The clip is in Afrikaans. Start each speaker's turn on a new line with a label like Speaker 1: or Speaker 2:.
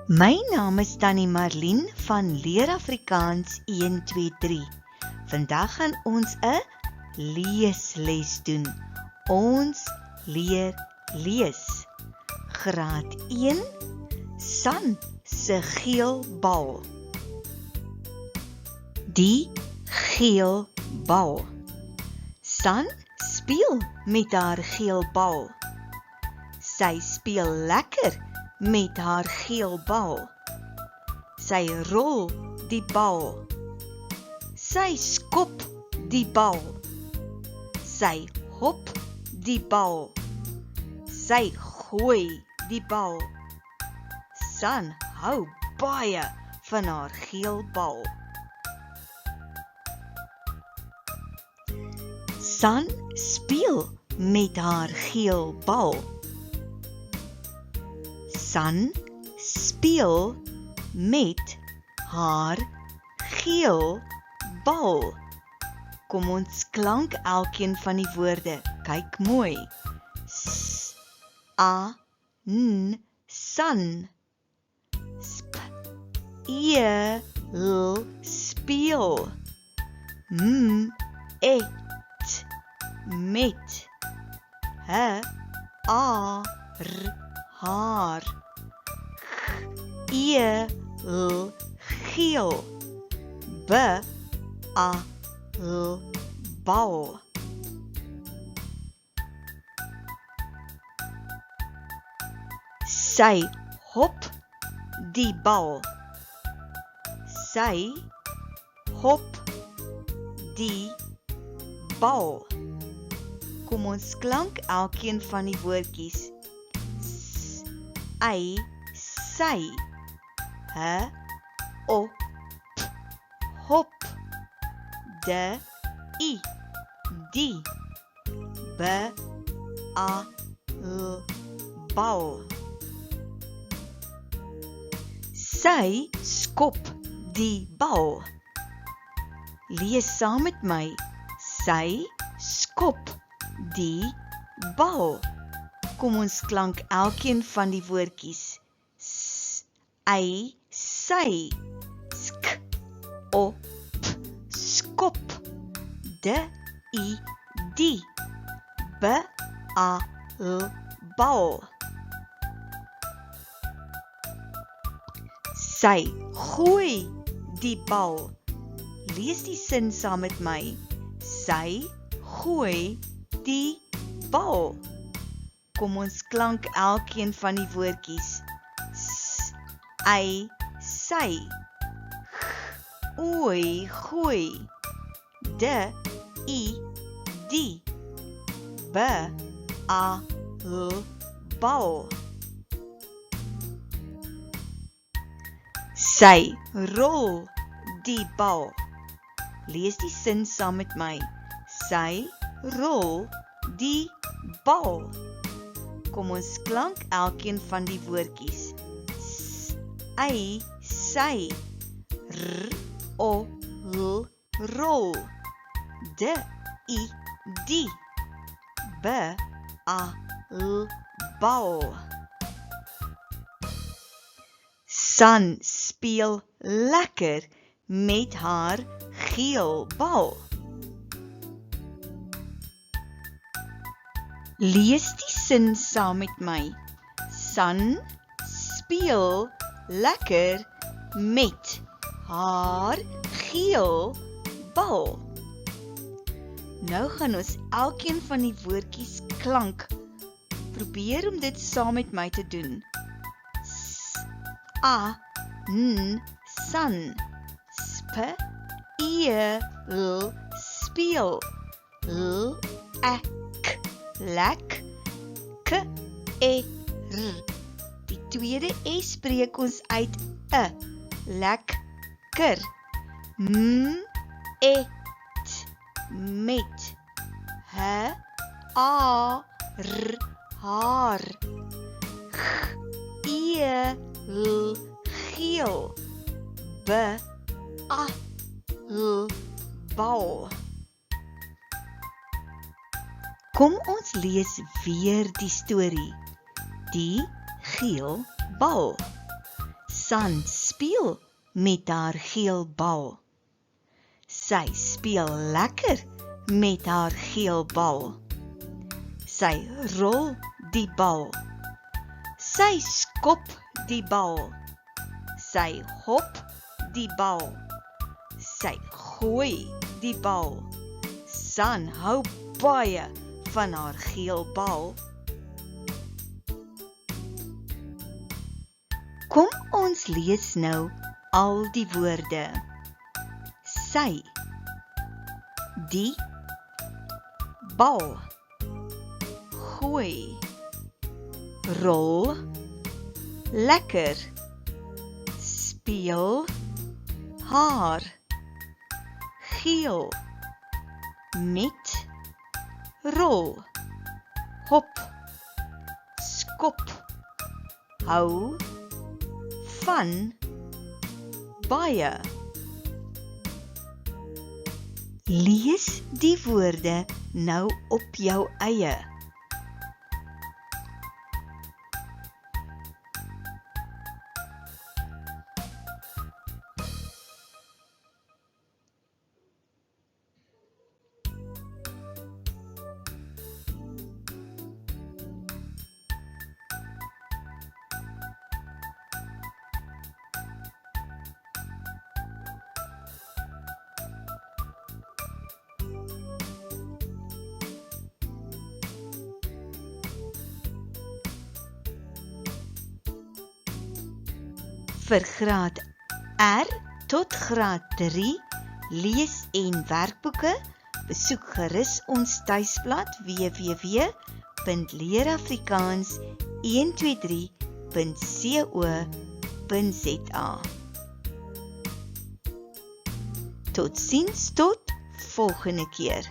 Speaker 1: My naam is Tannie Marlien van Leer Afrikaans 123. Vandag gaan ons 'n leesles doen. Ons leer lees. Graad 1, San se geel bal. Die geel bal. San speel met haar geel bal. Sy speel lekker met haar geel bal. Sy rol die bal. Sy skop die bal. Sy hop die bal. Sy gooi die bal. San hou baie van haar geel bal. San speel met haar geel bal. San speel met haar geel bal. Kom ons klank elkeen van die woorde. Kyk mooi. S, a, n, san. Sp, e, l, speel. M, et, met. H, a, r, haar. G, e, l, geel. B, a, l, bal. Sy hop die bal. Sy hop die bal. Kom ons klank elkeen van die woordjies. S, ei, sy. H, o, p, hop. D, i, die. B, a, l, bal. Sy skop die bal. Lees saam met my. Sy skop die bal. Kom ons klank elkeen van die woordjies. S, ei, sy. Sk, o, p, skop. D, i, die. B, a, l, bal. Sy gooi die bal. Lees die sin saam met my. Sy gooi die bal. Kom ons klank elkeen van die woordjies. S, ei, sy. G, ooi, gooi. D, i, die. B, a, l, bal. Sy rol die bal. Lees die sin saam met my. Sy rol die bal. Kom ons klank elkeen van die woordjies. S, ei, sy. R, o, l, rol. D, i, die. B, a, l, bal. San speel lekker met haar geel bal. Lees die sin saam met my. San speel lekker met haar geel bal. Nou gaan ons elkeen van die woordjies klank. Probeer om dit saam met my te doen. S, a, n, san. Sp, e, l, speel. L, ek, lek. K, e, r. Die tweede e spreek ons uit e. Lekker. M, et, met. H, a, r, haar. G, e, l, geel. B, a, l, bal. Kom ons lees weer die storie. Die geel bal. San speel met haar geel bal. Sy speel lekker met haar geel bal. Sy rol die bal. Sy skop die bal. Sy hop die bal. Sy gooi die bal. San hou baie van haar geel bal. Kom ons lees nou al die woorde. Sy, die, bal, gooi, rol, lekker, speel, haar, geel, met, rol, hop, skop, hou, van, baie. Lees die woorde nou op jou eie. Vir graad R tot graad 3 lees en werkboeke, besoek gerus ons tuisblad www.leerafrikaans123.co.za. Totsiens tot volgende keer.